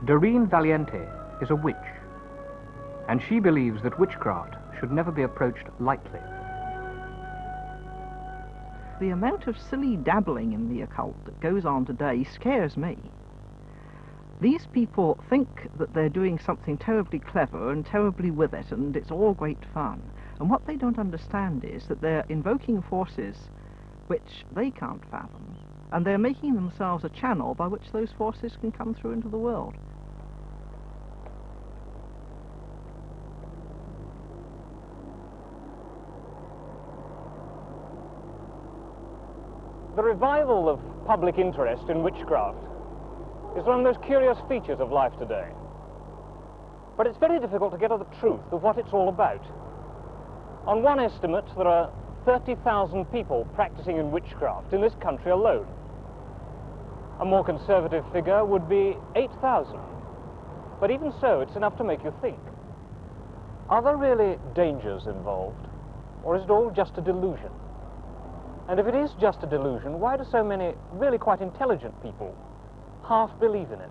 Doreen Valiente is a witch, and she believes that witchcraft should never be approached lightly. The amount of silly dabbling in the occult that goes on today scares me. These people think that they're doing something terribly clever and terribly with it, and it's all great fun. And what they don't understand is that they're invoking forces which they can't fathom, and they're making themselves a channel by which those forces can come through into the world. The revival of public interest in witchcraft is one of those curious features of life today. But it's very difficult to get at the truth of what it's all about. On one estimate, there are 30,000 people practicing in witchcraft in this country alone. A more conservative figure would be 8,000. But even so, it's enough to make you think. Are there really dangers involved, or is it all just a delusion? And if it is just a delusion, why do so many really quite intelligent people half believe in it?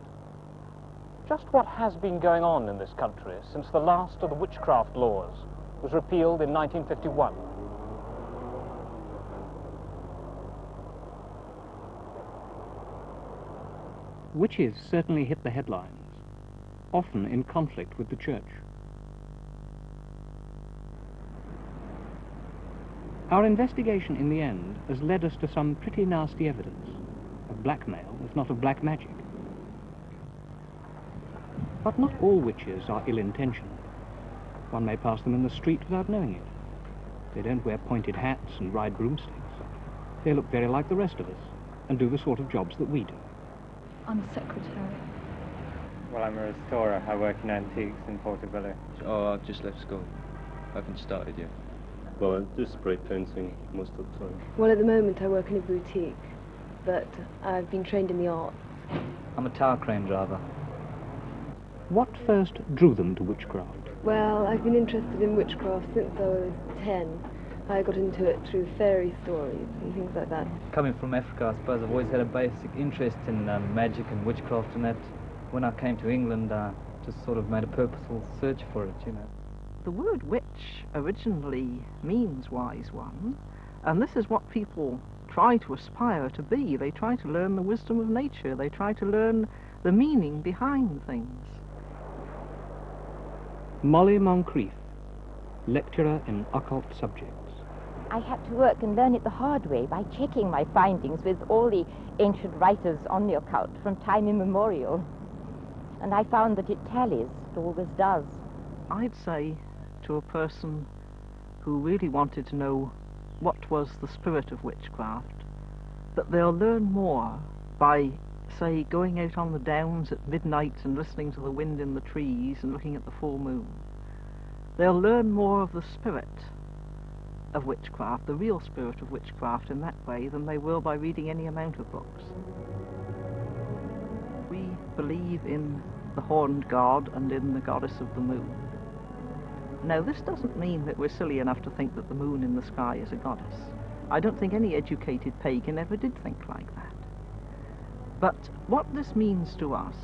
Just what has been going on in this country since the last of the witchcraft laws was repealed in 1951? Witches certainly hit the headlines, often in conflict with the church. Our investigation in the end has led us to some pretty nasty evidence of blackmail, if not of black magic. But not all witches are ill-intentioned. One may pass them in the street without knowing it. They don't wear pointed hats and ride broomsticks. They look very like the rest of us and do the sort of jobs that we do. I'm a secretary. Well, I'm a restorer. I work in antiques in Portobello. Oh, I've just left school. I haven't started yet. Well, I do spray painting most of the time. Well, at the moment I work in a boutique, but I've been trained in the arts. I'm a tower crane driver. What first drew them to witchcraft? Well, I've been interested in witchcraft since I was 10. I got into it through fairy stories and things like that. Coming from Africa, I suppose I've always had a basic interest in magic and witchcraft and that. When I came to England, I just sort of made a purposeful search for it, you know. The word witch originally means wise one, and this is what people try to aspire to be. They try to learn the wisdom of nature. They try to learn the meaning behind things. Molly Moncrief, lecturer in occult subjects. I had to work and learn it the hard way by checking my findings with all the ancient writers on the occult from time immemorial. And I found that it tallies, it always does. I'd say to a person who really wanted to know what was the spirit of witchcraft, that they'll learn more by, say, going out on the downs at midnight and listening to the wind in the trees and looking at the full moon. They'll learn more of the spirit of witchcraft, the real spirit of witchcraft in that way, than they will by reading any amount of books. We believe in the horned god and in the goddess of the moon. Now, this doesn't mean that we're silly enough to think that the moon in the sky is a goddess. I don't think any educated pagan ever did think like that. But what this means to us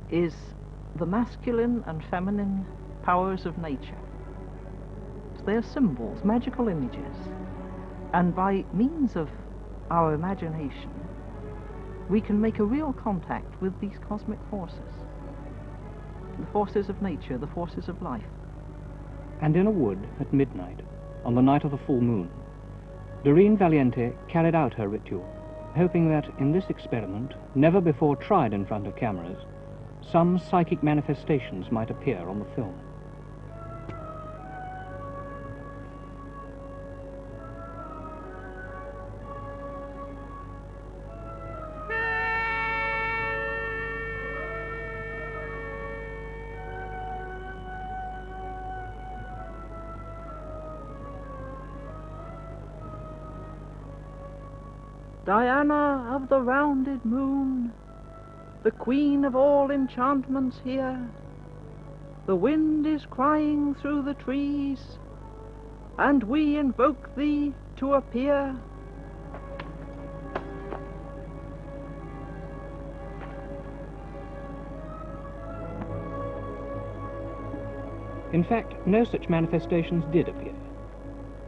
is the masculine and feminine powers of nature. They're symbols, magical images, and by means of our imagination, we can make a real contact with these cosmic forces, the forces of nature, the forces of life. And in a wood at midnight, on the night of the full moon, Doreen Valiente carried out her ritual, hoping that in this experiment, never before tried in front of cameras, some psychic manifestations might appear on the film. Diana of the rounded moon, the queen of all enchantments here, the wind is crying through the trees, and we invoke thee to appear. In fact, no such manifestations did appear.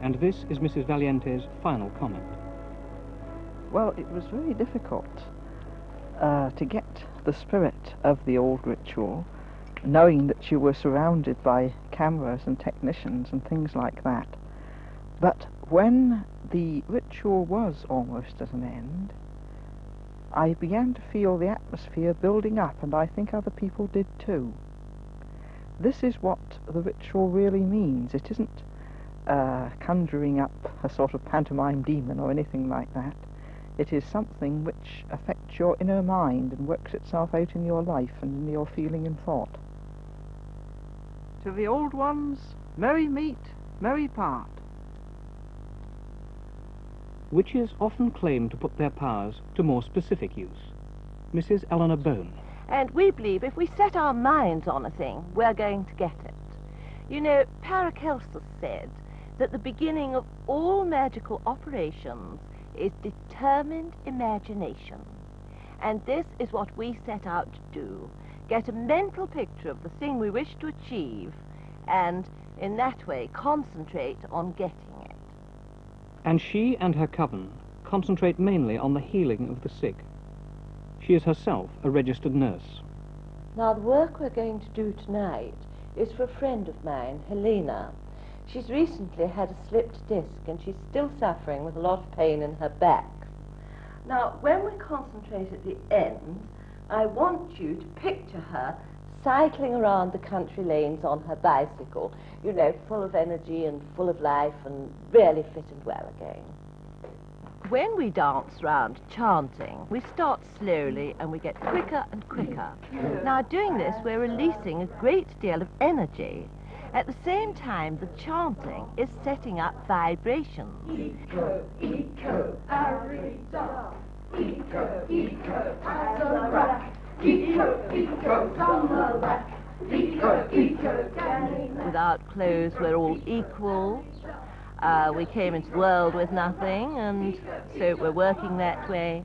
And this is Mrs. Valiente's final comment. Well, it was very difficult to get the spirit of the old ritual, knowing that you were surrounded by cameras and technicians and things like that. But when the ritual was almost at an end, I began to feel the atmosphere building up, and I think other people did too. This is what the ritual really means. It isn't conjuring up a sort of pantomime demon or anything like that. It is something which affects your inner mind and works itself out in your life and in your feeling and thought. To the old ones, merry meet, merry part. Witches often claim to put their powers to more specific use. Mrs. Eleanor Bone. And we believe if we set our minds on a thing, we're going to get it. You know, Paracelsus said that the beginning of all magical operations is determined imagination. And this is what we set out to do. Get a mental picture of the thing we wish to achieve, and in that way concentrate on getting it. And she and her coven concentrate mainly on the healing of the sick. She is herself a registered nurse. Now, the work we're going to do tonight is for a friend of mine, Helena. She's recently had a slipped disc and she's still suffering with a lot of pain in her back. Now, when we concentrate at the end, I want you to picture her cycling around the country lanes on her bicycle, you know, full of energy and full of life and really fit and well again. When we dance round chanting, we start slowly and we get quicker and quicker. Now, doing this, we're releasing a great deal of energy. At the same time, the chanting is setting up vibrations. Eco, eco, arida. Eco, eco, azara. Eco, eco, zamara. Eco, eco, without clothes, we're all equal. We came into the world with nothing, and so we're working that way.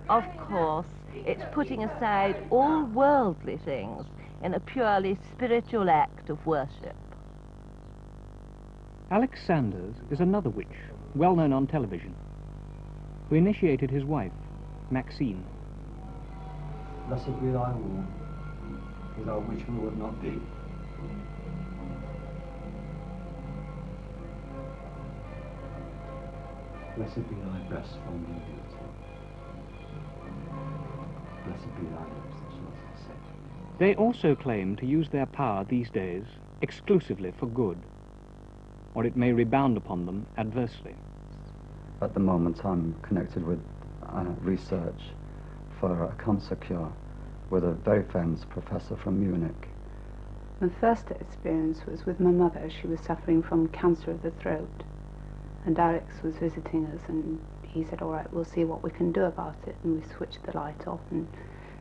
Of course, it's putting aside all worldly things in a purely spiritual act of worship. Alex Sanders is another witch, well known on television, who initiated his wife, Maxine. Blessed be thy womb, without which we would not be. Blessed be thy breast formed in beauty. Blessed be thy lips that shall not say. They also claim to use their power these days exclusively for good, or it may rebound upon them adversely. At the moment I'm connected with research for a cancer cure with a very famous professor from Munich. My first experience was with my mother. She was suffering from cancer of the throat, and Alex was visiting us, and he said, all right, we'll see what we can do about it. And we switched the light off and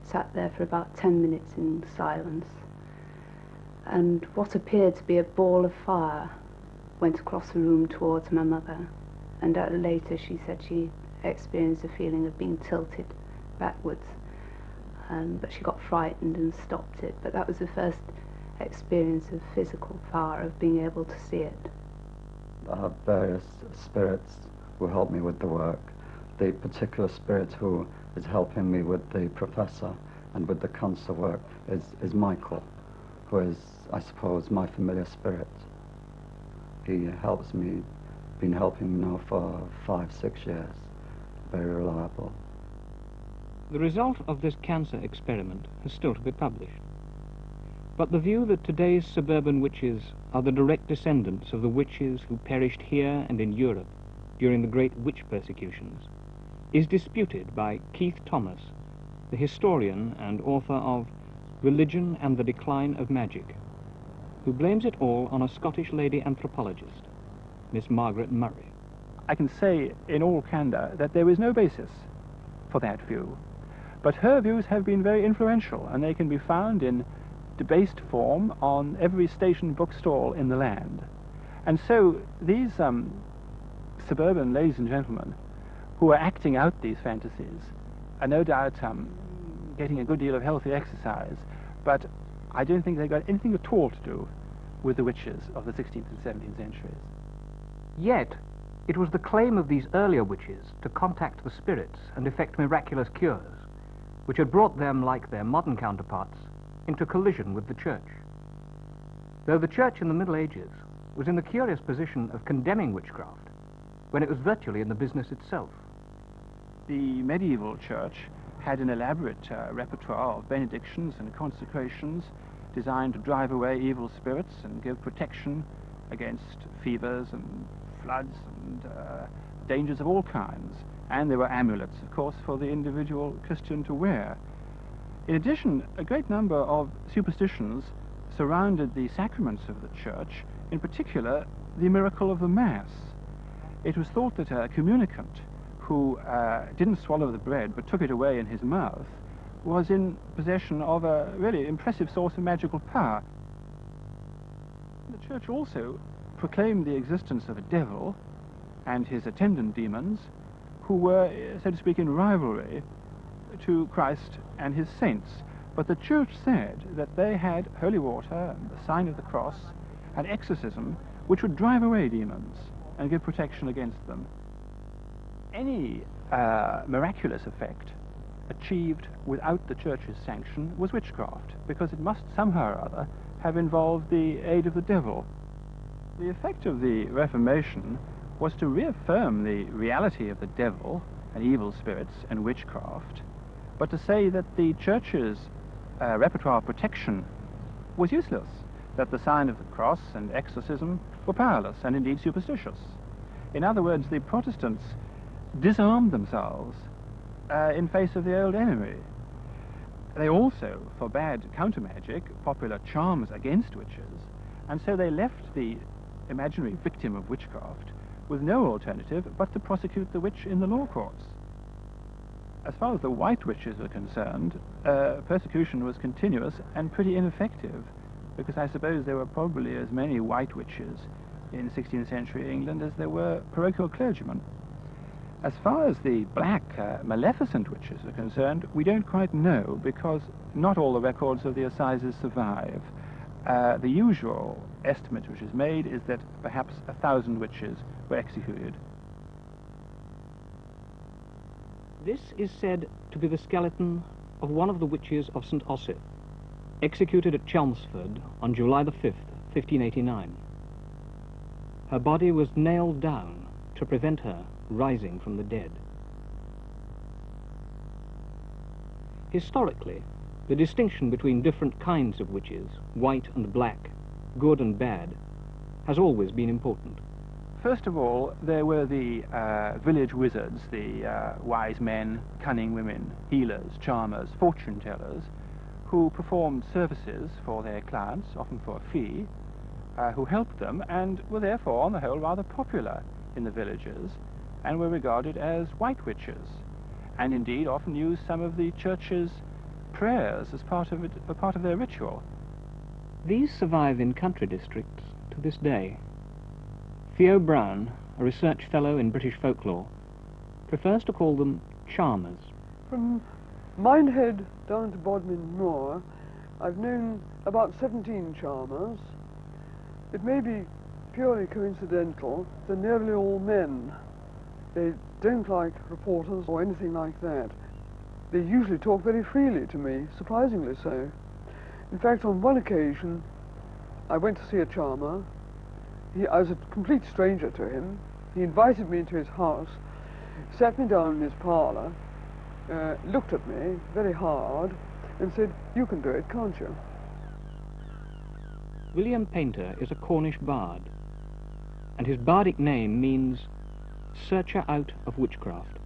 sat there for about 10 minutes in silence. And what appeared to be a ball of fire went across the room towards my mother. And later she said she experienced a feeling of being tilted backwards. But she got frightened and stopped it. But that was the first experience of physical fire, of being able to see it. Various spirits who help me with the work. The particular spirit who is helping me with the professor and with the cancer work is Michael, who is, I suppose, my familiar spirit. He helps me, been helping me now for 5-6 years, very reliable. The result of this cancer experiment is still to be published. But the view that today's suburban witches are the direct descendants of the witches who perished here and in Europe during the great witch persecutions is disputed by Keith Thomas, the historian and author of Religion and the Decline of Magic, who blames it all on a Scottish lady anthropologist, Miss Margaret Murray. I can say in all candor that there is no basis for that view, but her views have been very influential, and they can be found in debased form on every station bookstall in the land. And so these suburban ladies and gentlemen who are acting out these fantasies are no doubt getting a good deal of healthy exercise, but I don't think they've got anything at all to do with the witches of the 16th and 17th centuries. Yet, it was the claim of these earlier witches to contact the spirits and effect miraculous cures, which had brought them, like their modern counterparts, into collision with the Church. Though the Church in the Middle Ages was in the curious position of condemning witchcraft, when it was virtually in the business itself. The medieval Church had an elaborate repertoire of benedictions and consecrations designed to drive away evil spirits and give protection against fevers and floods and dangers of all kinds. And there were amulets, of course, for the individual Christian to wear. In addition, a great number of superstitions surrounded the sacraments of the Church, in particular the miracle of the Mass. It was thought that a communicant who didn't swallow the bread but took it away in his mouth was in possession of a really impressive source of magical power. The Church also proclaimed the existence of a devil and his attendant demons who were, so to speak, in rivalry to Christ and his saints. But the Church said that they had holy water and the sign of the cross and exorcism which would drive away demons and give protection against them. Any miraculous effect achieved without the Church's sanction was witchcraft, because it must somehow or other have involved the aid of the devil. The effect of the Reformation was to reaffirm the reality of the devil and evil spirits and witchcraft, but to say that the Church's repertoire of protection was useless, that the sign of the cross and exorcism were powerless and indeed superstitious. In other words, the Protestants disarmed themselves in face of the old enemy. They also forbade counter-magic, popular charms against witches, and so they left the imaginary victim of witchcraft with no alternative but to prosecute the witch in the law courts. As far as the white witches were concerned, persecution was continuous and pretty ineffective, because I suppose there were probably as many white witches in 16th century England as there were parochial clergymen. As far as the black maleficent witches are concerned, we don't quite know, because not all the records of the assizes survive. The usual estimate which is made is that perhaps 1,000 witches were executed. This is said to be the skeleton of one of the witches of St. Osyth, executed at Chelmsford on July the 5th, 1589. Her body was nailed down to prevent her rising from the dead. Historically, the distinction between different kinds of witches, white and black, good and bad, has always been important. First of all, there were the village wizards, the wise men, cunning women, healers, charmers, fortune-tellers, who performed services for their clients, often for a fee, who helped them and were therefore, on the whole, rather popular in the villages and were regarded as white witches, and indeed often used some of the Church's prayers as part of their ritual. These survive in country districts to this day. Theo Brown, a research fellow in British folklore, prefers to call them charmers. From Minehead down to Bodmin Moor, I've known about 17 charmers. It may be purely coincidental, they're nearly all men. They don't like reporters or anything like that. They usually talk very freely to me, surprisingly so. In fact, on one occasion, I went to see a charmer. I was a complete stranger to him. He invited me into his house, sat me down in his parlour, looked at me very hard, and said, "You can do it, can't you?" William Painter is a Cornish bard, and his bardic name means searcher out of witchcraft.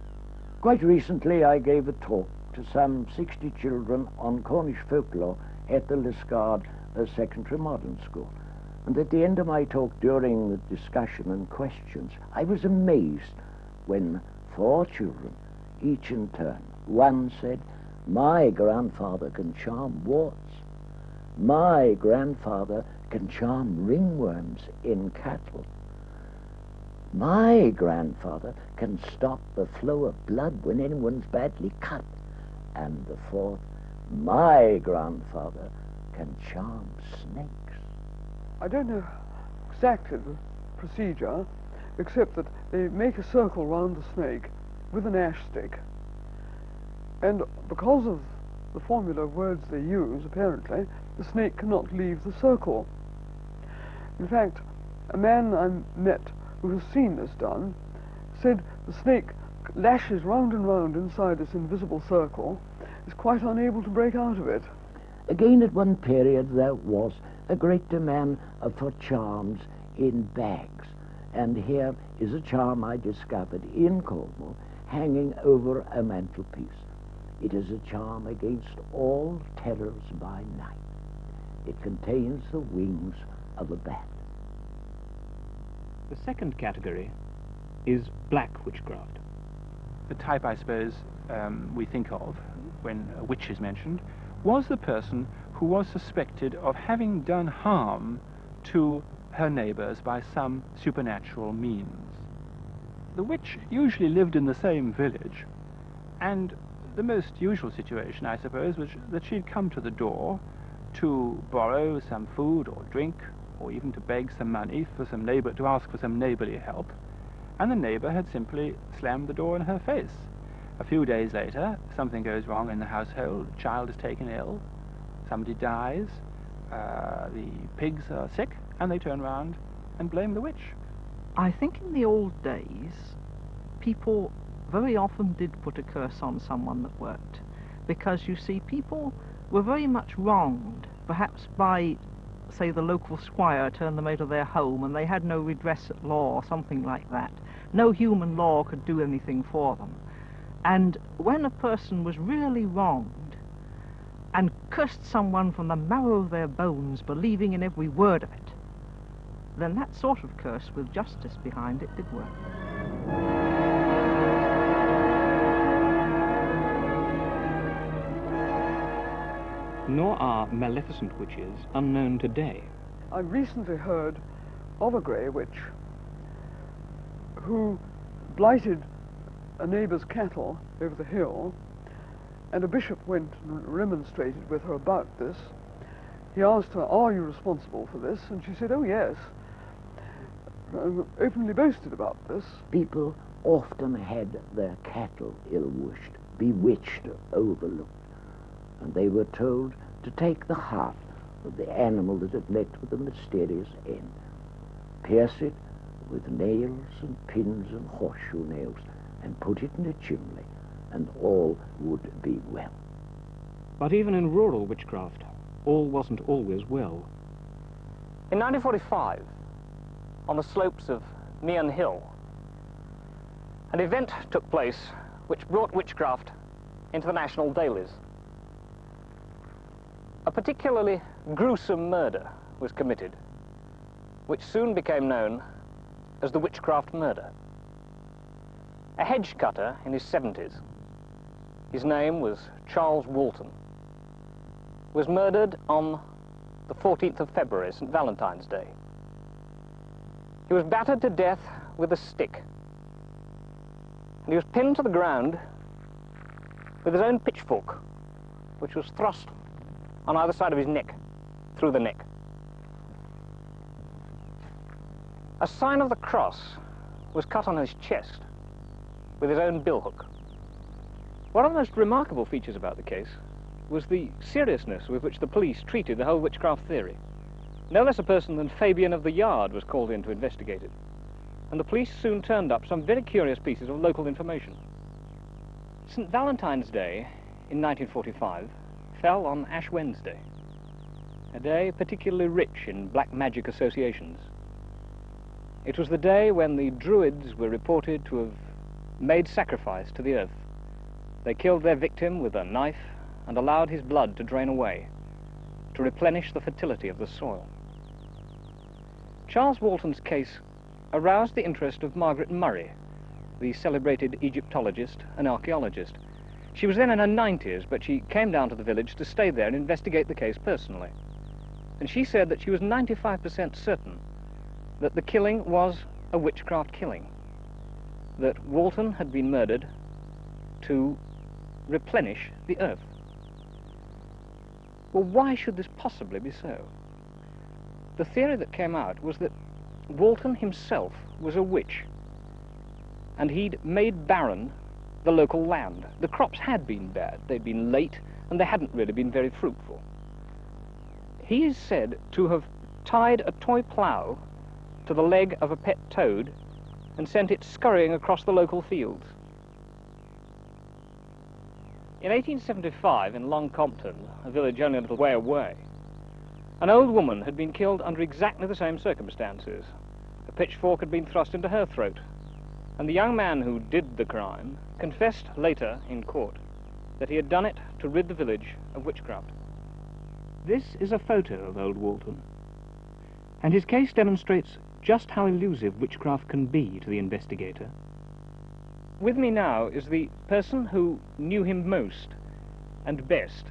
Quite recently I gave a talk to some 60 children on Cornish folklore at the Liscard Secondary Modern School. And at the end of my talk, during the discussion and questions, I was amazed when 4 children, each in turn, one said, "My grandfather can charm warts. My grandfather can charm ringworms in cattle. My grandfather can stop the flow of blood when anyone's badly cut." And the 4th, "My grandfather can charm snakes." I don't know exactly the procedure, except that they make a circle round the snake with an ash stick. And because of the formula of words they use, apparently, the snake cannot leave the circle. In fact, a man I met who has seen this done said the snake lashes round and round inside this invisible circle, is quite unable to break out of it. Again, at one period, there was a great demand for charms in bags. And here is a charm I discovered in Cornwall, hanging over a mantelpiece. It is a charm against all terrors by night. It contains the wings of a bat. The second category is black witchcraft. The type, I suppose, we think of when a witch is mentioned, was the person who was suspected of having done harm to her neighbors by some supernatural means. The witch usually lived in the same village, and the most usual situation, I suppose, was that she'd come to the door to borrow some food or drink, or even to beg some money for some neighbor, to ask for some neighborly help, and the neighbor had simply slammed the door in her face. A few days later, something goes wrong in the household, a child is taken ill, somebody dies, the pigs are sick, and they turn around and blame the witch. I think in the old days, people very often did put a curse on someone that worked, because you see, people were very much wronged, perhaps by, say, the local squire turned them out of their home and they had no redress at law or something like that. No human law could do anything for them. And when a person was really wronged and cursed someone from the marrow of their bones, believing in every word of it, then that sort of curse with justice behind it did work. Nor are maleficent witches unknown today. I recently heard of a grey witch who blighted a neighbour's cattle over the hill, and a bishop went and remonstrated with her about this. He asked her, "Are you responsible for this?" And she said, "Oh yes," openly boasted about this. People often had their cattle ill-wished, bewitched, overlooked, and they were told to take the heart of the animal that had met with a mysterious end, pierce it with nails and pins and horseshoe nails, and put it in a chimney, and all would be well. But even in rural witchcraft, all wasn't always well. In 1945, on the slopes of Meehan Hill, an event took place which brought witchcraft into the national dailies. A particularly gruesome murder was committed, which soon became known as the witchcraft murder. A hedge cutter in his 70s, his name was Charles Walton, was murdered on the 14th of February, St. Valentine's Day. He was battered to death with a stick, and he was pinned to the ground with his own pitchfork, which was thrust on either side of his neck, through the neck. A sign of the cross was cut on his chest with his own billhook. One of the most remarkable features about the case was the seriousness with which the police treated the whole witchcraft theory. No less a person than Fabian of the Yard was called in to investigate it, and the police soon turned up some very curious pieces of local information. St. Valentine's Day in 1945 fell on Ash Wednesday, a day particularly rich in black magic associations. It was the day when the Druids were reported to have made sacrifice to the earth. They killed their victim with a knife and allowed his blood to drain away, to replenish the fertility of the soil. Charles Walton's case aroused the interest of Margaret Murray, the celebrated Egyptologist and archaeologist. She was then in her 90s, but she came down to the village to stay there and investigate the case personally. And she said that she was 95% certain that the killing was a witchcraft killing, that Walton had been murdered to replenish the earth. Well, why should this possibly be so? the theory that came out was that Walton himself was a witch, and he'd made barren the local land. The crops had been bad, they'd been late, and they hadn't really been very fruitful. He is said to have tied a toy plough to the leg of a pet toad and sent it scurrying across the local fields. In 1875, in Long Compton, a village only a little way away, an old woman had been killed under exactly the same circumstances. A pitchfork had been thrust into her throat, and the young man who did the crime confessed later in court that he had done it to rid the village of witchcraft. This is a photo of old Walton, and his case demonstrates just how elusive witchcraft can be to the investigator. With me now is the person who knew him most and best,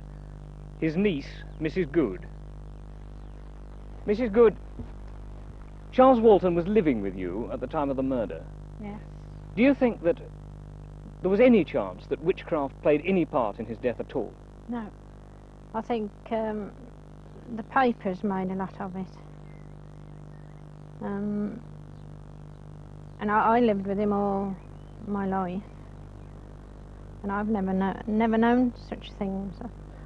his niece, Mrs. Good. Mrs. Good, Charles Walton was living with you at the time of the murder. Yes. Do you think that there was any chance that witchcraft played any part in his death at all? No. I think the papers made a lot of it. And I lived with him all my life, and I've never known such things.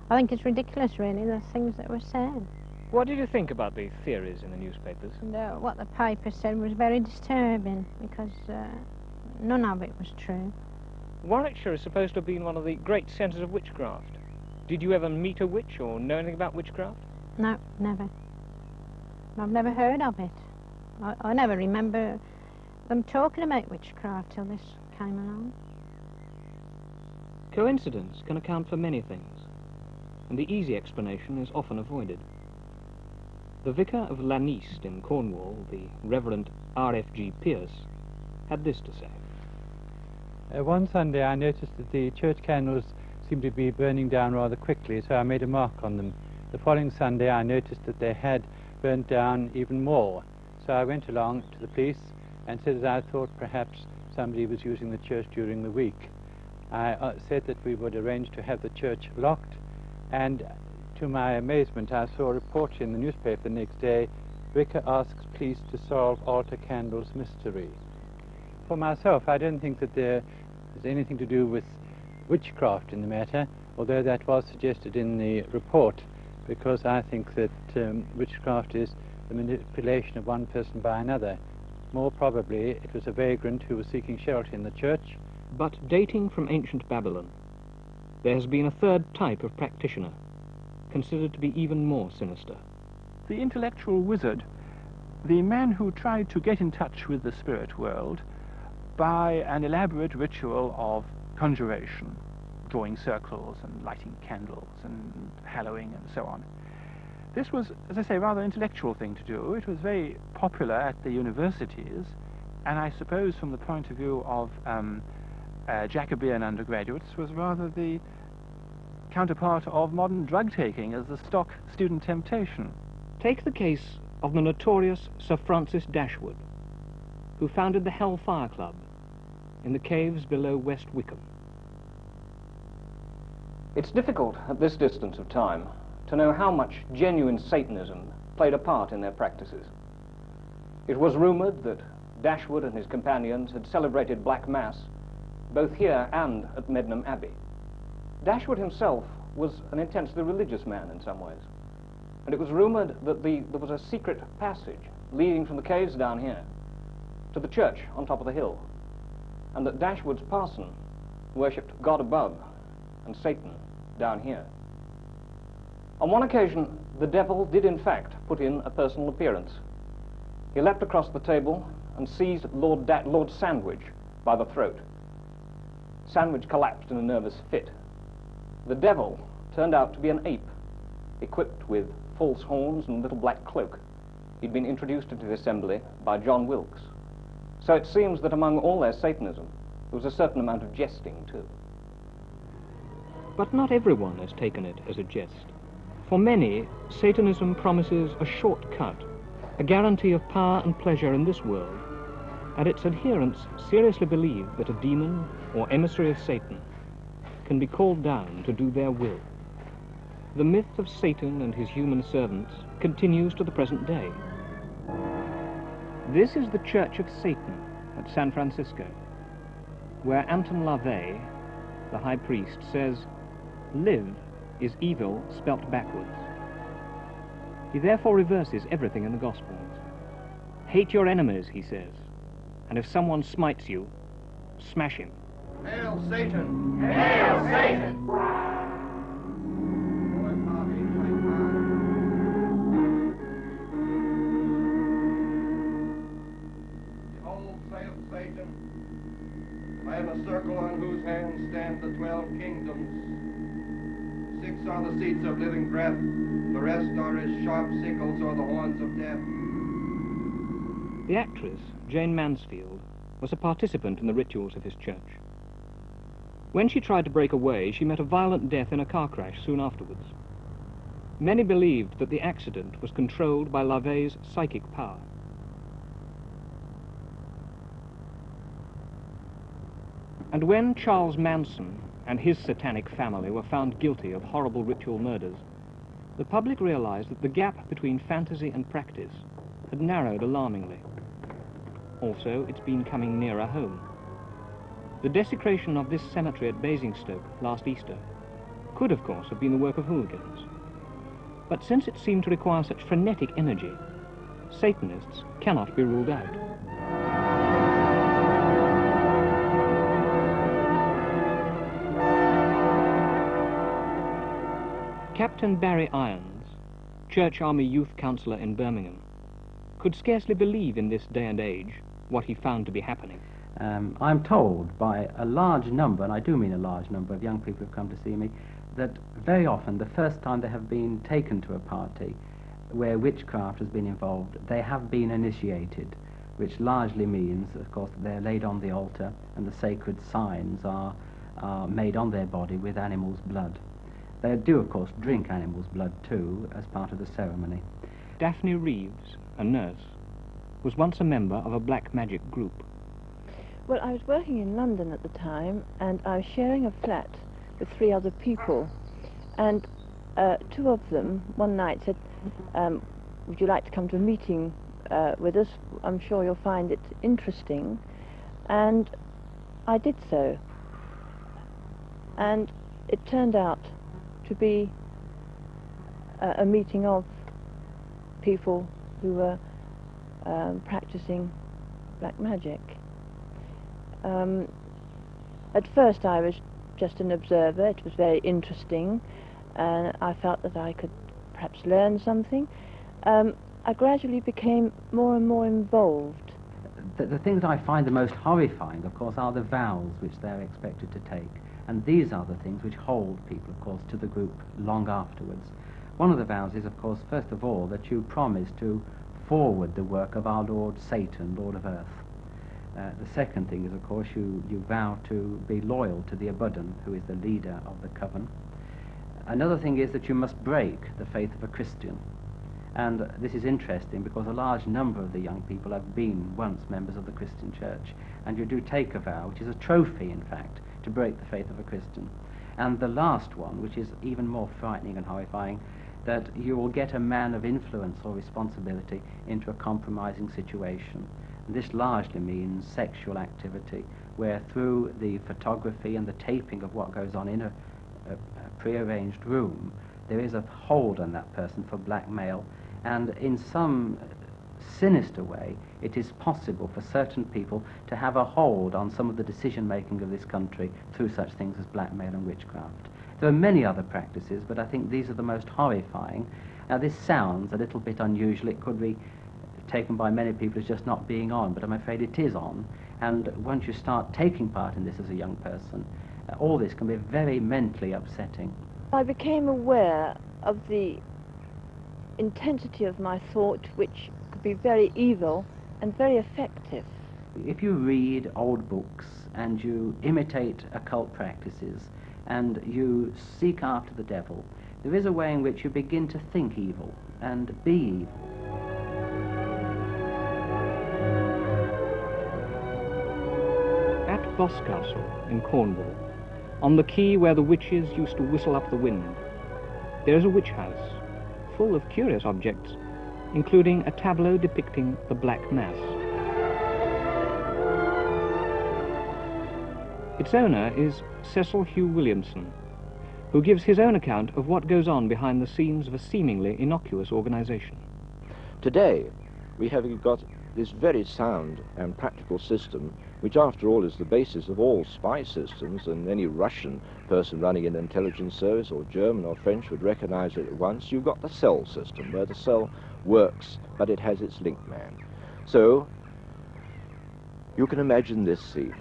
I think it's ridiculous, really, the things that were said. What did you think about the theories in the newspapers? And, what the paper said was very disturbing, because none of it was true. Warwickshire is supposed to have been one of the great centres of witchcraft. Did you ever meet a witch or know anything about witchcraft? No, never. I've never heard of it. I never remember them talking about witchcraft till this came along. Coincidence can account for many things, and the easy explanation is often avoided. The vicar of Laniste in Cornwall, the Reverend R.F.G. Pierce, had this to say. One Sunday I noticed that the church candles seemed to be burning down rather quickly, so I made a mark on them. The following Sunday I noticed that they had burnt down even more, so I went along to the police and said that I thought perhaps somebody was using the church during the week. I said that we would arrange to have the church locked, and to my amazement I saw a report in the newspaper the next day, "Vicar asks police to solve altar candles mystery." For myself, I don't think that there is anything to do with witchcraft in the matter, although that was suggested in the report, because I think that witchcraft is the manipulation of one person by another. More probably it was a vagrant who was seeking shelter in the church. But dating from ancient Babylon, there has been a third type of practitioner, considered to be even more sinister. The intellectual wizard, the man who tried to get in touch with the spirit world by an elaborate ritual of conjuration, drawing circles and lighting candles and hallowing and so on. This was, as I say, rather an intellectual thing to do. It was very popular at the universities, and I suppose from the point of view of Jacobean undergraduates was rather the counterpart of modern drug-taking as the stock student temptation. Take the case of the notorious Sir Francis Dashwood, who founded the Hellfire Club in the caves below West Wickham. It's difficult at this distance of time to know how much genuine Satanism played a part in their practices. It was rumoured that Dashwood and his companions had celebrated Black Mass both here and at Medmenham Abbey. Dashwood himself was an intensely religious man in some ways, and it was rumoured that there was a secret passage leading from the caves down here to the church on top of the hill, and that Dashwood's parson worshipped God above and Satan down here. On one occasion, the devil did in fact put in a personal appearance. He leapt across the table and seized Lord Sandwich by the throat. Sandwich collapsed in a nervous fit. The devil turned out to be an ape, equipped with false horns and a little black cloak. He'd been introduced into the assembly by John Wilkes. So it seems that among all their Satanism, there was a certain amount of jesting too. But not everyone has taken it as a jest. For many, Satanism promises a shortcut, a guarantee of power and pleasure in this world, and its adherents seriously believe that a demon or emissary of Satan can be called down to do their will. The myth of Satan and his human servants continues to the present day. This is the Church of Satan at San Francisco, where Anton LaVey, the high priest, says, "Live is evil spelt backwards." He therefore reverses everything in the Gospels. Hate your enemies, he says, and if someone smites you, smash him. Hail Satan! Hail Satan! Behold, saith Satan, I have a circle on whose hands stand the 12 kingdoms. 6 are the seats of living breath, the rest are as sharp sickles or the horns of death. The actress, Jane Mansfield, was a participant in the rituals of his church. When she tried to break away, she met a violent death in a car crash soon afterwards. Many believed that the accident was controlled by LaVey's psychic power. And when Charles Manson and his satanic family were found guilty of horrible ritual murders, the public realized that the gap between fantasy and practice had narrowed alarmingly. Also, it's been coming nearer home. The desecration of this cemetery at Basingstoke last Easter could, of course, have been the work of hooligans. But since it seemed to require such frenetic energy, Satanists cannot be ruled out. Captain Barry Irons, Church Army Youth Counsellor in Birmingham, could scarcely believe in this day and age what he found to be happening. I'm told by a large number, and I do mean a large number of young people who've come to see me, that very often the first time they have been taken to a party where witchcraft has been involved, they have been initiated, which largely means, of course, that they're laid on the altar and the sacred signs are made on their body with animal's blood. They do, of course, drink animal's blood too as part of the ceremony. Daphne Reeves, a nurse, was once a member of a black magic group. Well, I was working in London at the time, and I was sharing a flat with 3 other people. And 2 of them, one night, said, would you like to come to a meeting with us? I'm sure you'll find it interesting. And I did so. And it turned out to be a meeting of people who were practicing black magic. At first I was just an observer. It was very interesting, and I felt that I could perhaps learn something. I gradually became more and more involved. The things I find the most horrifying, of course, are the vows which they're expected to take. And these are the things which hold people, of course, to the group long afterwards. One of the vows is, of course, first of all, that you promise to forward the work of our Lord Satan, Lord of Earth. The second thing is, of course, you vow to be loyal to the Abuddon, who is the leader of the coven. Another thing is that you must break the faith of a Christian. And this is interesting because a large number of the young people have been once members of the Christian church. And you do take a vow, which is a trophy, in fact, to break the faith of a Christian. And the last one, which is even more frightening and horrifying, that you will get a man of influence or responsibility into a compromising situation. And this largely means sexual activity, where through the photography and the taping of what goes on in a prearranged room, there is a hold on that person for blackmail, and in some sinister way, it is possible for certain people to have a hold on some of the decision-making of this country through such things as blackmail and witchcraft. There are many other practices, but I think these are the most horrifying. Now, this sounds a little bit unusual. It could be taken by many people as just not being on, but I'm afraid it is on. And once you start taking part in this as a young person, all this can be very mentally upsetting. I became aware of the intensity of my thought, which could be very evil and very effective. If you read old books and you imitate occult practices and you seek after the devil, there is a way in which you begin to think evil and be evil. At Boscastle in Cornwall, on the quay where the witches used to whistle up the wind, there is a witch house full of curious objects, including a tableau depicting the Black Mass. Its owner is Cecil Hugh Williamson, who gives his own account of what goes on behind the scenes of a seemingly innocuous organization. Today, we have got this very sound and practical system, which after all is the basis of all spy systems, and any Russian person running an intelligence service, or German or French, would recognize it at once. You've got the cell system, where the cell works, but it has its link man. So, you can imagine this scene.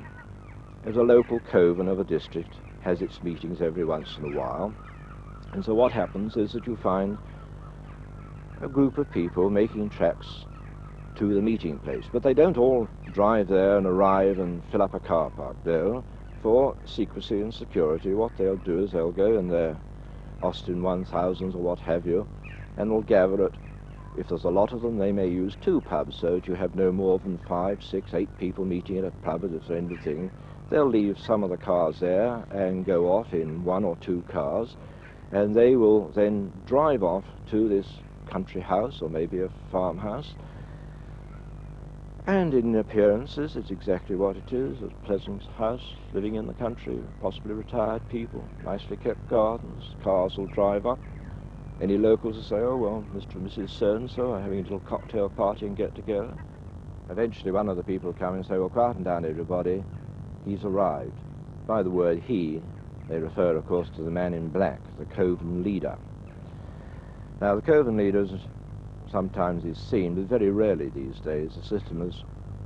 As a local coven of a district has its meetings every once in a while, and so what happens is that you find a group of people making tracks to the meeting place, but they don't all drive there and arrive and fill up a car park. No, for secrecy and security, what they'll do is they'll go in their Austin 1000s or what have you, and they'll gather at, if there's a lot of them, they may use 2 pubs, so that you have no more than 5, 6, 8 people meeting at a pub at the end of the thing. They'll leave some of the cars there and go off in 1 or 2 cars, and they will then drive off to this country house or maybe a farmhouse. And in appearances, it's exactly what it is, a pleasant house, living in the country, possibly retired people, nicely kept gardens, cars will drive up. Any locals will say, oh, well, Mr. and Mrs. So-and-so are having a little cocktail party and get together. Eventually one of the people will come and say, well, quieten down, everybody, he's arrived. By the word he, they refer, of course, to the man in black, the coven leader. Now, the coven leader sometimes is seen, but very rarely these days. The system is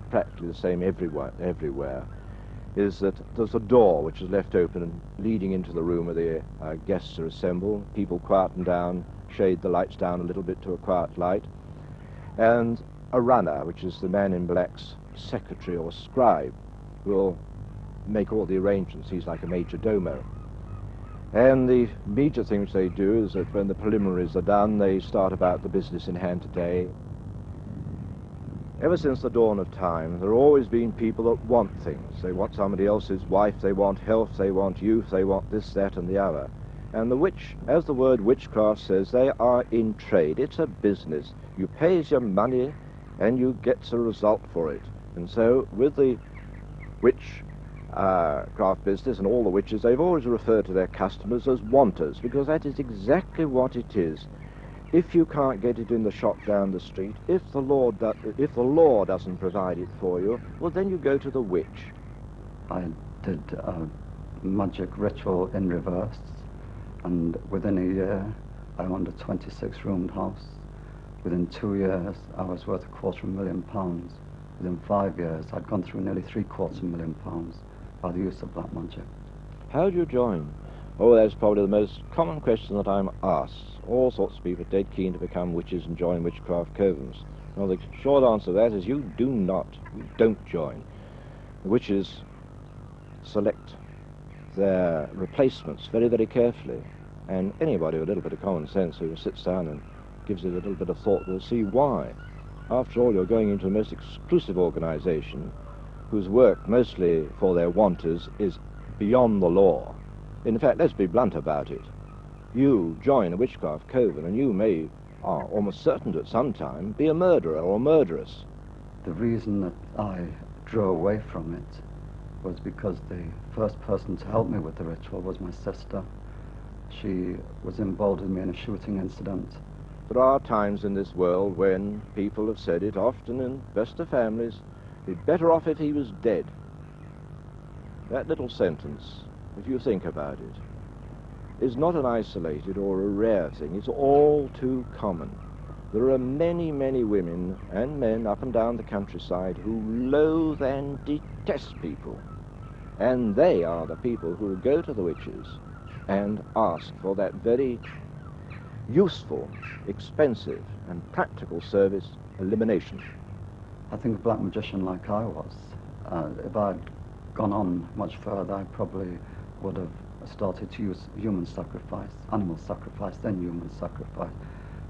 practically the same everywhere, is that there's a door which is left open and leading into the room where the guests are assembled. People quieten down, shade the lights down a little bit to a quiet light, and a runner, which is the man in black's secretary or scribe, will make all the arrangements. He's like a major domo. And the major things they do is that when the preliminaries are done, they start about the business in hand today. Ever since the dawn of time, there have always been people that want things. They want somebody else's wife, they want health, they want youth, they want this, that, and the other. And the witch, as the word witchcraft says, they are in trade. It's a business. You pays your money and you gets a result for it. And so with the witch craft business and all the witches, they've always referred to their customers as wanters, because that is exactly what it is. If you can't get it in the shop down the street, if the law doesn't provide it for you, well, then you go to the witch. I did a magic ritual in reverse, and within a year I owned a 26-roomed house. Within 2 years I was worth £250,000. Within 5 years I'd gone through nearly £750,000 by the use of black magic. How do you join? Oh, that's probably the most common question that I'm asked. All sorts of people are dead keen to become witches and join witchcraft covens. Well, the short answer to that is you don't join. The witches select their replacements very, very carefully, and anybody with a little bit of common sense who sits down and gives it a little bit of thought will see why. After all, you're going into the most exclusive organization whose work, mostly for their wanters, is beyond the law. In fact, let's be blunt about it. You join a witchcraft coven and you may, are almost certain to at some time, be a murderer or a murderess. The reason that I drew away from it was because the first person to help me with the ritual was my sister. She was involved with me in a shooting incident. There are times in this world when people have said it, often in best of families, he'd be better off if he was dead. That little sentence, if you think about it, is not an isolated or a rare thing. It's all too common. There are many, many women and men up and down the countryside who loathe and detest people. And they are the people who go to the witches and ask for that very useful, expensive, and practical service, elimination. I think a black magician like I was, if I'd gone on much further, I probably would have started to use human sacrifice, animal sacrifice, then human sacrifice,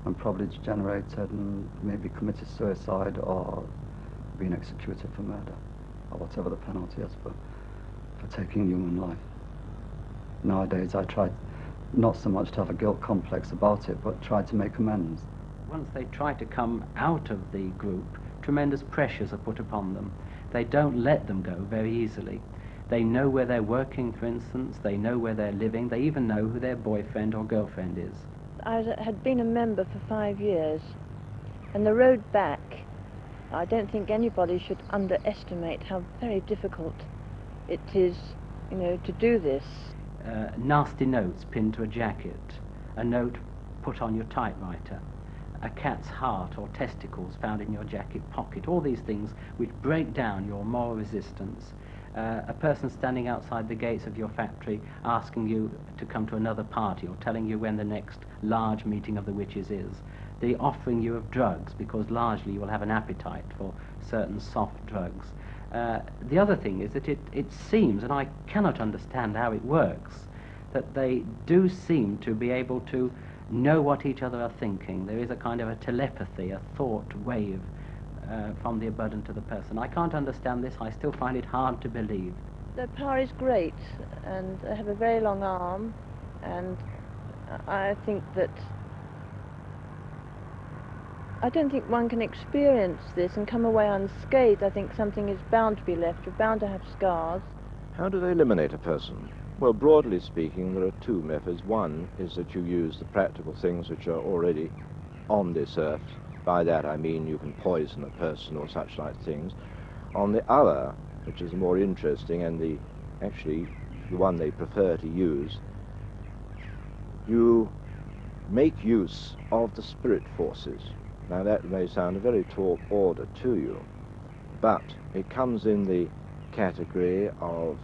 and probably degenerated and maybe committed suicide or been executed for murder, or whatever the penalty is for taking human life. Nowadays I try not so much to have a guilt complex about it, but try to make amends. Once they try to come out of the group, tremendous pressures are put upon them. They don't let them go very easily. They know where they're working, for instance. They know where they're living. They even know who their boyfriend or girlfriend is. I had been a member for 5 years, and the road back, I don't think anybody should underestimate how very difficult it is, you know, to do this. Nasty notes pinned to a jacket, a note put on your typewriter, a cat's heart or testicles found in your jacket pocket, all these things which break down your moral resistance. A person standing outside the gates of your factory asking you to come to another party or telling you when the next large meeting of the witches is. The offering you of drugs, because largely you will have an appetite for certain soft drugs. The other thing is that it seems, and I cannot understand how it works, that they do seem to be able to know what each other are thinking. There is a kind of a telepathy, a thought wave from the abundant to the person. I can't understand this. I still find it hard to believe. Their power is great, and they have a very long arm, and I think that I don't think one can experience this and come away unscathed. I think something is bound to be left. You're bound to have scars. How do they eliminate a person? Well, broadly speaking, there are two methods. One is that you use the practical things which are already on this earth. By that I mean you can poison a person or such like things. On the other, which is more interesting and actually the one they prefer to use, you make use of the spirit forces. Now that may sound a very tall order to you, but it comes in the category of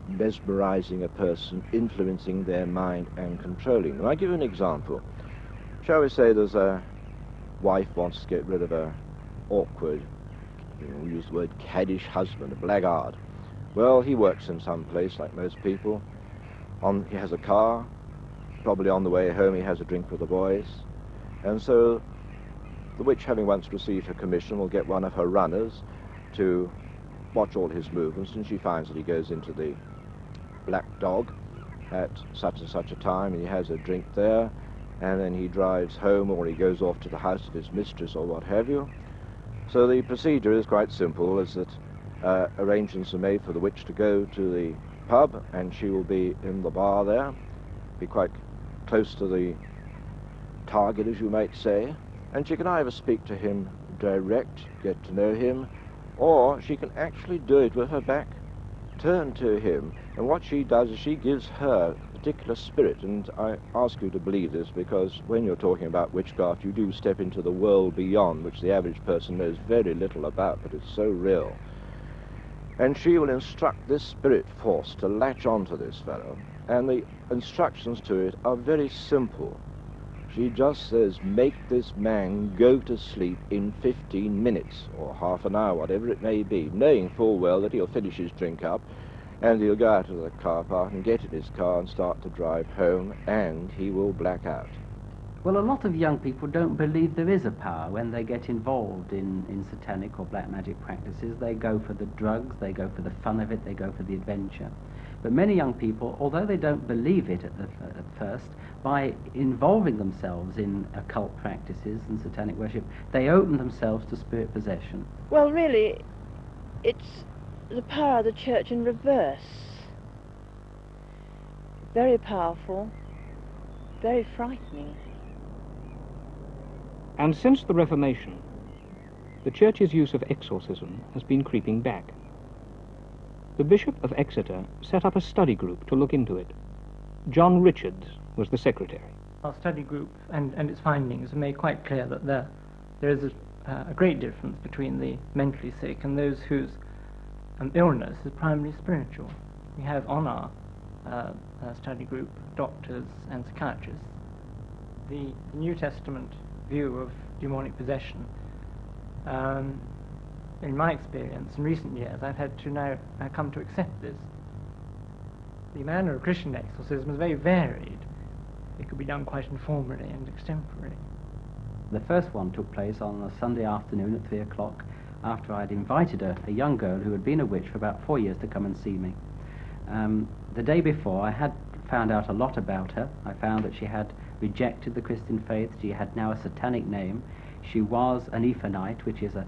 mesmerizing a person, influencing their mind and controlling them. I'll give you an example. Shall we say there's a wife wants to get rid of a awkward, we use the word caddish husband, a blackguard. Well, he works in some place like most people. He has a car, probably on the way home he has a drink with the boys. And so the witch, having once received her commission, will get one of her runners to watch all his movements, and she finds that he goes into the Black Dog at such and such a time, and he has a drink there, and then he drives home, or he goes off to the house of his mistress or what have you. So the procedure is quite simple, is that arrangements are made for the witch to go to the pub, and she will be in the bar there, be quite close to the target, as you might say, and she can either speak to him direct, get to know him, or she can actually do it with her back turned to him. And what she does is she gives her particular spirit, and I ask you to believe this because when you're talking about witchcraft you do step into the world beyond, which the average person knows very little about, but it's so real. And she will instruct this spirit force to latch onto this fellow, and the instructions to it are very simple. She just says, make this man go to sleep in 15 minutes, or half an hour, whatever it may be, knowing full well that he'll finish his drink up, and he'll go out of the car park and get in his car and start to drive home, and he will black out. Well, a lot of young people don't believe there is a power when they get involved in satanic or black magic practices. They go for the drugs, they go for the fun of it, they go for the adventure. But many young people, although they don't believe it at first, by involving themselves in occult practices and satanic worship, they open themselves to spirit possession. Well, really, it's the power of the church in reverse. Very powerful, very frightening. And since the Reformation, the Church's use of exorcism has been creeping back. The Bishop of Exeter set up a study group to look into it. John Richards was the secretary. Our study group and its findings have made quite clear that there is a great difference between the mentally sick and those whose illness is primarily spiritual. We have on our study group doctors and psychiatrists. The New Testament view of demonic possession, in my experience in recent years, I've had to now come to accept this. The manner of Christian exorcism is very varied. It could be done quite informally and extemporally. The first one took place on a Sunday afternoon at 3 o'clock after I'd invited a young girl who had been a witch for about 4 years to come and see me. The day before I had found out a lot about her. I found that she had rejected the Christian faith. She had now a satanic name. She was an Ephonite, which is a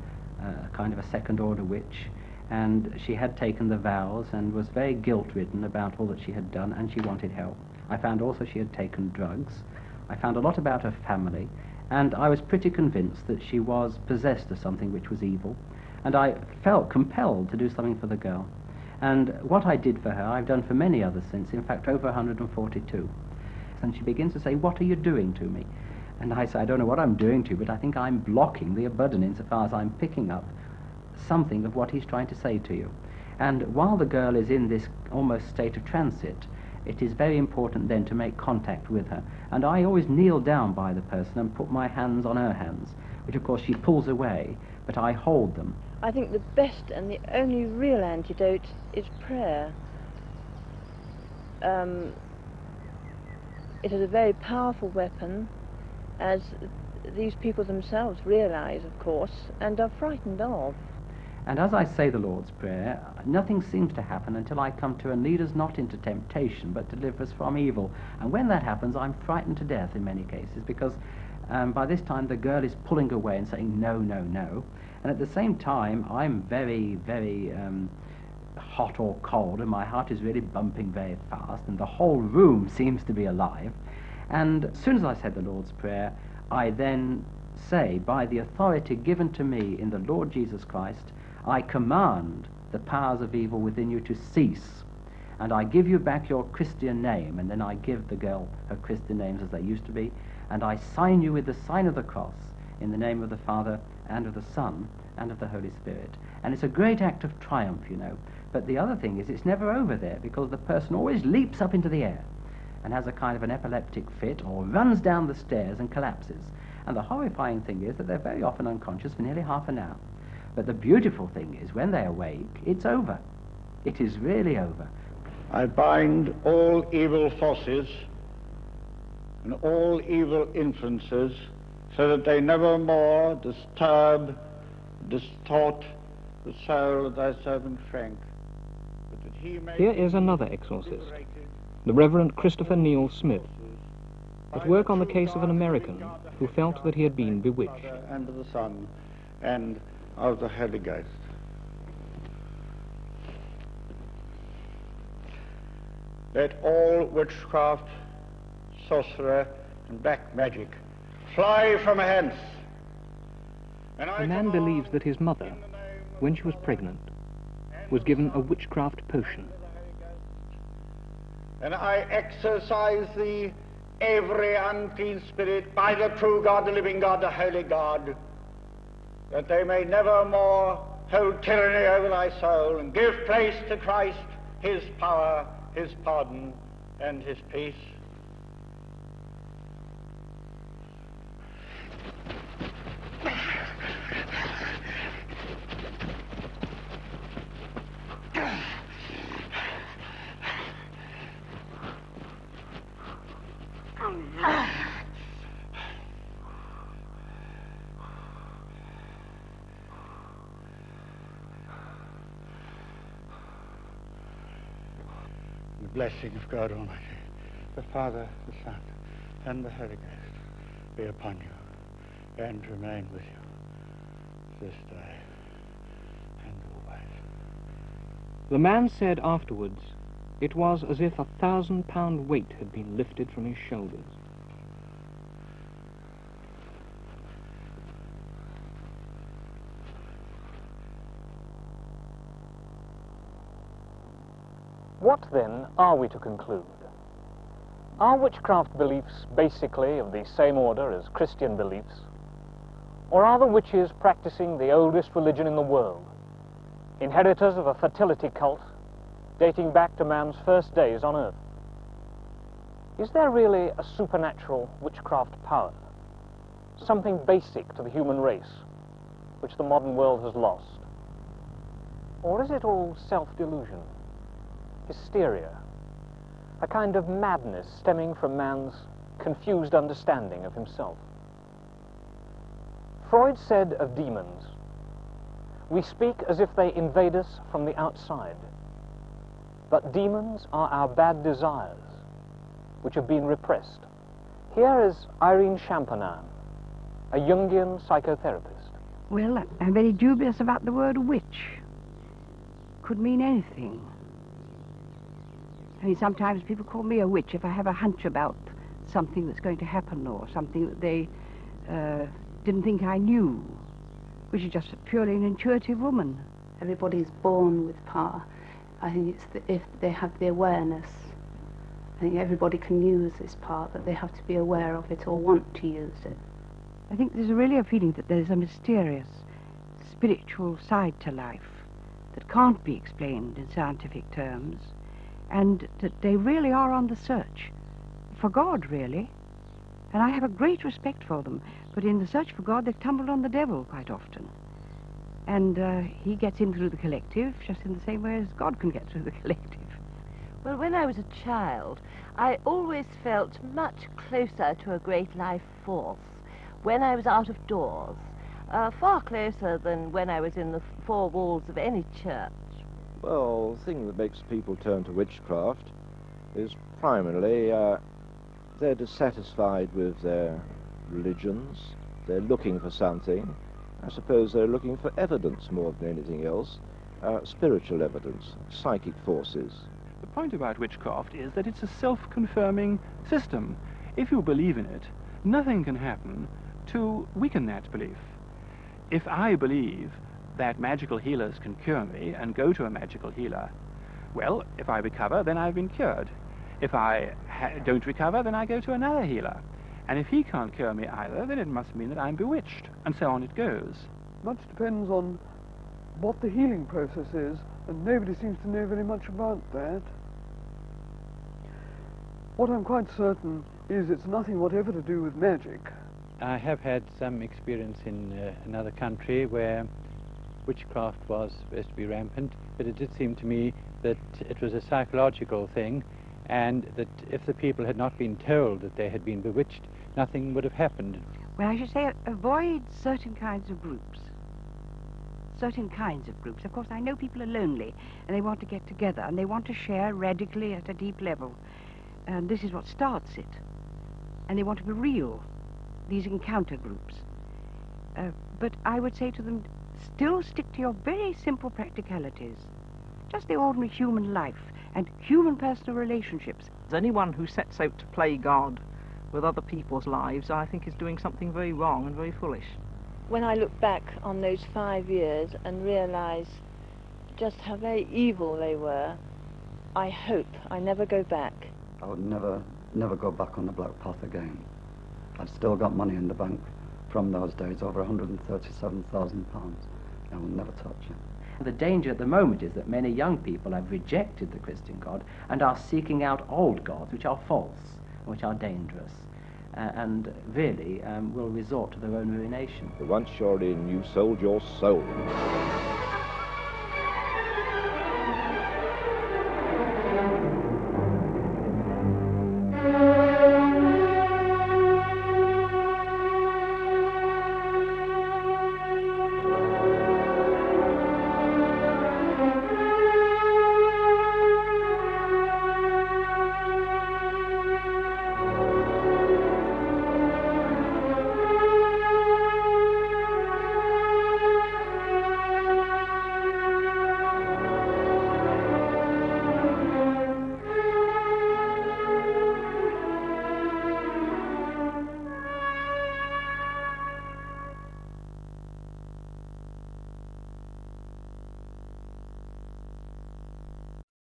kind of a second order witch, and she had taken the vows and was very guilt-ridden about all that she had done, and she wanted help. I found also she had taken drugs. I found a lot about her family, and I was pretty convinced that she was possessed of something which was evil, and I felt compelled to do something for the girl. And what I did for her, I've done for many others since, in fact over 142. And she begins to say, "What are you doing to me?" And I say, "I don't know what I'm doing to you, but I think I'm blocking the Abuddin insofar as I'm picking up something of what he's trying to say to you." And while the girl is in this almost state of transit, it is very important then to make contact with her. And I always kneel down by the person and put my hands on her hands, which of course she pulls away, but I hold them. I think the best and the only real antidote is prayer. It is a very powerful weapon, as these people themselves realize, of course, and are frightened of. And as I say the Lord's Prayer, nothing seems to happen until I come to "and lead us not into temptation, but deliver us from evil." And when that happens, I'm frightened to death in many cases, because by this time the girl is pulling away and saying, "No, no, no." And at the same time, I'm very, very hot or cold, and my heart is really bumping very fast, and the whole room seems to be alive. And as soon as I said the Lord's Prayer, I then say, by the authority given to me in the Lord Jesus Christ, I command the powers of evil within you to cease, and I give you back your Christian name. And then I give the girl her Christian names as they used to be, and I sign you with the sign of the cross in the name of the Father and of the Son and of the Holy Spirit. And it's a great act of triumph, you know. But the other thing is, it's never over there, because the person always leaps up into the air and has a kind of an epileptic fit, or runs down the stairs and collapses. And the horrifying thing is that they're very often unconscious for nearly half an hour. But the beautiful thing is, when they awake, it's over. It is really over. I bind all evil forces and all evil influences, so that they never more disturb, distort the soul of thy servant Frank. But that he may Here is another exorcist, the Reverend Christopher Neil Smith, at work on the case of an American who felt that he had been bewitched. And of the Son and of the Holy Ghost. Let all witchcraft, sorcerer, and black magic fly from hence. A man believes that his mother, when she was pregnant, was given a witchcraft potion. And I exorcise thee, every unclean spirit, by the true God, the living God, the holy God, that they may never more hold tyranny over thy soul, and give place to Christ, his power, his pardon, and his peace. The blessing of God Almighty, the Father, the Son, and the Holy Ghost be upon you and remain with you this day and always. The man said afterwards, it was as if 1,000-pound weight had been lifted from his shoulders. What then are we to conclude? Are witchcraft beliefs basically of the same order as Christian beliefs? Or are the witches practicing the oldest religion in the world, inheritors of a fertility cult dating back to man's first days on earth? Is there really a supernatural witchcraft power, something basic to the human race, which the modern world has lost? Or is it all self-delusion, hysteria, a kind of madness stemming from man's confused understanding of himself? Freud said of demons, "We speak as if they invade us from the outside, but demons are our bad desires, which have been repressed." Here is Irene Champagnat, a Jungian psychotherapist. Well, I'm very dubious about the word witch. could mean anything. I mean, sometimes people call me a witch if I have a hunch about something that's going to happen or something that they didn't think I knew, which is just purely an intuitive woman. Everybody's born with power. I think it's if they have the awareness. I think everybody can use this power, but they have to be aware of it or want to use it. I think there's really a feeling that there's a mysterious, spiritual side to life that can't be explained in scientific terms, and that they really are on the search for God, really. And I have a great respect for them, but in the search for God, they've tumbled on the devil quite often. And he gets in through the collective, just in the same way as God can get through the collective. Well, when I was a child, I always felt much closer to a great life force when I was out of doors, far closer than when I was in the four walls of any church. Well, the thing that makes people turn to witchcraft is primarily they're dissatisfied with their religions, they're looking for something. I suppose they're looking for evidence more than anything else, spiritual evidence, psychic forces. The point about witchcraft is that it's a self-confirming system. If you believe in it, nothing can happen to weaken that belief. If I believe that magical healers can cure me and go to a magical healer, well, if I recover, then I've been cured. If I don't recover, then I go to another healer. And if he can't cure me either, then it must mean that I'm bewitched, and so on it goes. Much depends on what the healing process is, and nobody seems to know very much about that. What I'm quite certain is it's nothing whatever to do with magic. I have had some experience in another country where witchcraft was supposed to be rampant, but it did seem to me that it was a psychological thing, and that if the people had not been told that they had been bewitched, nothing would have happened. Well, I should say avoid certain kinds of groups. Certain kinds of groups. Of course, I know people are lonely, and they want to get together, and they want to share radically at a deep level. And this is what starts it. And they want to be real, these encounter groups. But I would say to them, still stick to your very simple practicalities. Just the ordinary human life and human personal relationships. Anyone who sets out to play God with other people's lives, I think, is doing something very wrong and very foolish. When I look back on those 5 years and realise just how very evil they were, I hope I never go back. I would never go back on the black path again. I've still got money in the bank from those days, over £137,000. I will never touch it. The danger at the moment is that many young people have rejected the Christian God and are seeking out old gods which are false, which are dangerous, and really will resort to their own ruination. Once you're in, you've sold your soul.